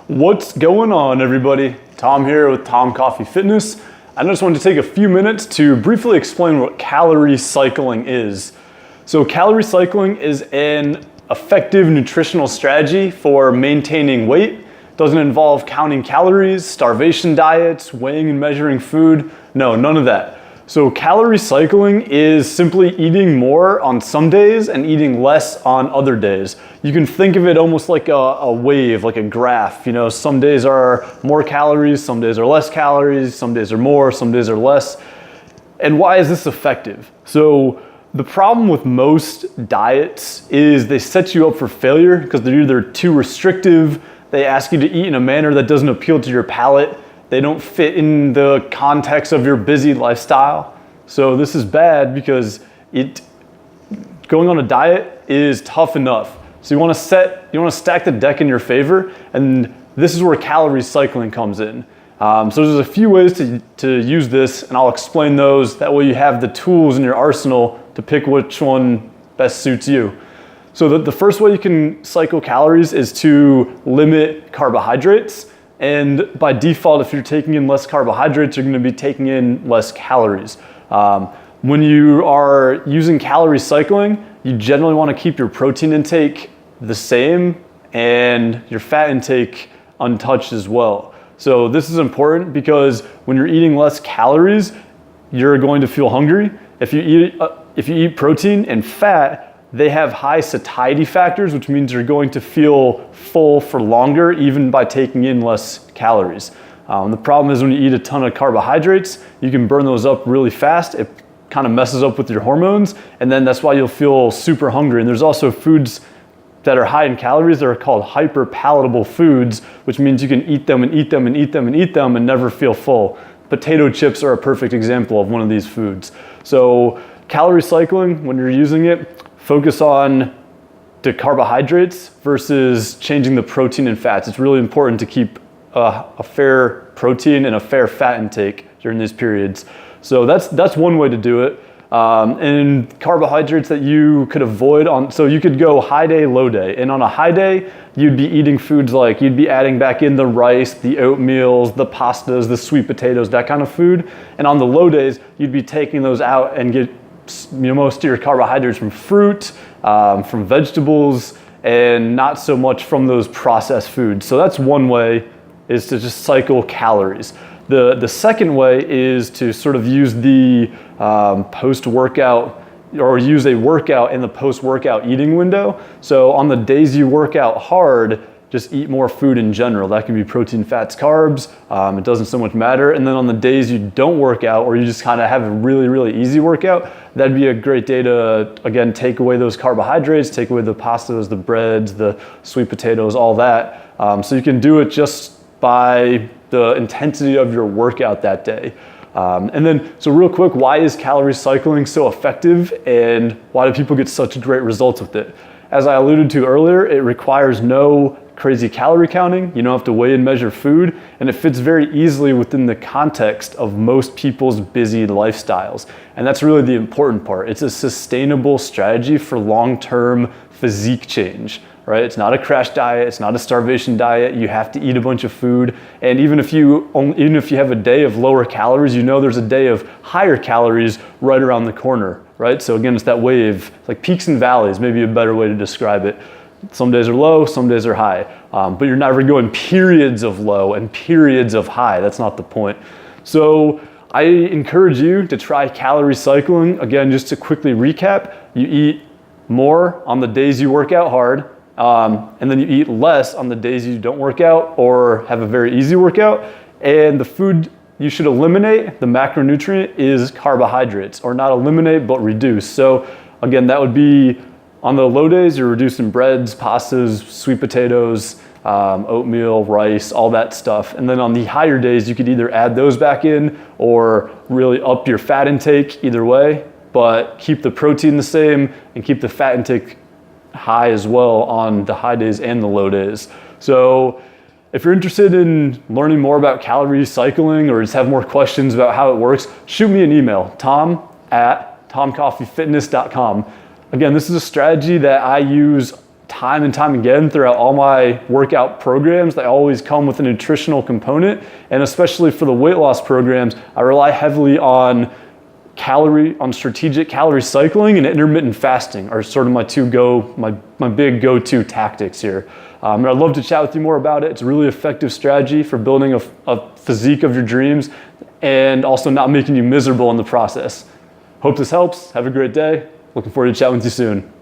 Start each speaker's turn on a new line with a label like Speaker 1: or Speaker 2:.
Speaker 1: What's going on, everybody? Tom here with Tom Coffey Fitness. I just wanted to take a few minutes to briefly explain what calorie cycling is. So calorie cycling is an effective nutritional strategy for maintaining weight. It doesn't involve counting calories, starvation diets, weighing and measuring food. No, none of that. So calorie cycling is simply eating more on some days and eating less on other days. You can think of it almost like a wave, like a graph. You know, some days are more calories, some days are less calories, some days are more, some days are less. And why is this effective? So the problem with most diets is they set you up for failure because they're either too restrictive, they ask you to eat in a manner that doesn't appeal to your palate, they don't fit in the context of your busy lifestyle. So this is bad because going on a diet is tough enough. So you want to stack the deck in your favor, and this is where calorie cycling comes in. So there's a few ways to use this, and I'll explain those. That way you have the tools in your arsenal to pick which one best suits you. So the first way you can cycle calories is to limit carbohydrates. And by default, if you're taking in less carbohydrates, you're going to be taking in less calories. When you are using calorie cycling, you generally want to keep your protein intake the same and your fat intake untouched as well. So this is important because when you're eating less calories, you're going to feel hungry. If you eat protein and fat, they have high satiety factors, which means you're going to feel full for longer, even by taking in less calories. The problem is when you eat a ton of carbohydrates, you can burn those up really fast. It kind of messes up with your hormones, and then that's why you'll feel super hungry. And there's also foods that are high in calories that are called hyperpalatable foods, which means you can eat them and eat them and eat them and eat them and never feel full. Potato chips are a perfect example of one of these foods. So calorie cycling, when you're using it, focus on the carbohydrates versus changing the protein and fats. It's really important to keep a fair protein and a fair fat intake during these periods. So that's one way to do it. And carbohydrates that you could avoid so you could go high day, low day. And on a high day, you'd be eating foods like, you'd be adding back in the rice, the oatmeals, the pastas, the sweet potatoes, that kind of food. And on the low days, you'd be taking those out and get most of your carbohydrates from fruit, from vegetables, and not so much from those processed foods. So that's one way, is to just cycle calories. The second way is to sort of use the post-workout, or use a workout in the post-workout eating window. So on the days you work out hard, just eat more food in general. That can be protein, fats, carbs. It doesn't so much matter. And then on the days you don't work out, or you just kind of have a really, really easy workout, that'd be a great day to, again, take away those carbohydrates, take away the pastas, the breads, the sweet potatoes, all that. So you can do it just by the intensity of your workout that day. And then, so real quick, why is calorie cycling so effective, and why do people get such great results with it? As I alluded to earlier, it requires no crazy calorie counting. You don't have to weigh and measure food, and it fits very easily within the context of most people's busy lifestyles. And that's really the important part. It's a sustainable strategy for long-term physique change, right? It's not a crash diet, it's not a starvation diet. You have to eat a bunch of food, and even if you have a day of lower calories, you know there's a day of higher calories right around the corner, right? So again, it's that wave, like peaks and valleys, maybe a better way to describe it. Some days are low, some days are high, but you're never going periods of low and periods of high. That's not the point. So I encourage you to try calorie cycling. Again, just to quickly recap, you eat more on the days you work out hard, and then you eat less on the days you don't work out or have a very easy workout. And the food you should eliminate, the macronutrient, is carbohydrates, or not eliminate, but reduce. So again, that would be on the low days, you're reducing breads, pastas, sweet potatoes, oatmeal, rice, all that stuff. And then on the higher days, you could either add those back in or really up your fat intake, either way, but keep the protein the same and keep the fat intake high as well on the high days and the low days. So if you're interested in learning more about calorie cycling, or just have more questions about how it works, shoot me an email, tom@tomcoffeyfitness.com. Again, this is a strategy that I use time and time again throughout all my workout programs. They always come with a nutritional component, and especially for the weight loss programs, I rely heavily on strategic calorie cycling and intermittent fasting are sort of my big go-to tactics here. And I'd love to chat with you more about it. It's a really effective strategy for building a physique of your dreams and also not making you miserable in the process. Hope this helps. Have a great day. Looking forward to chatting with you soon.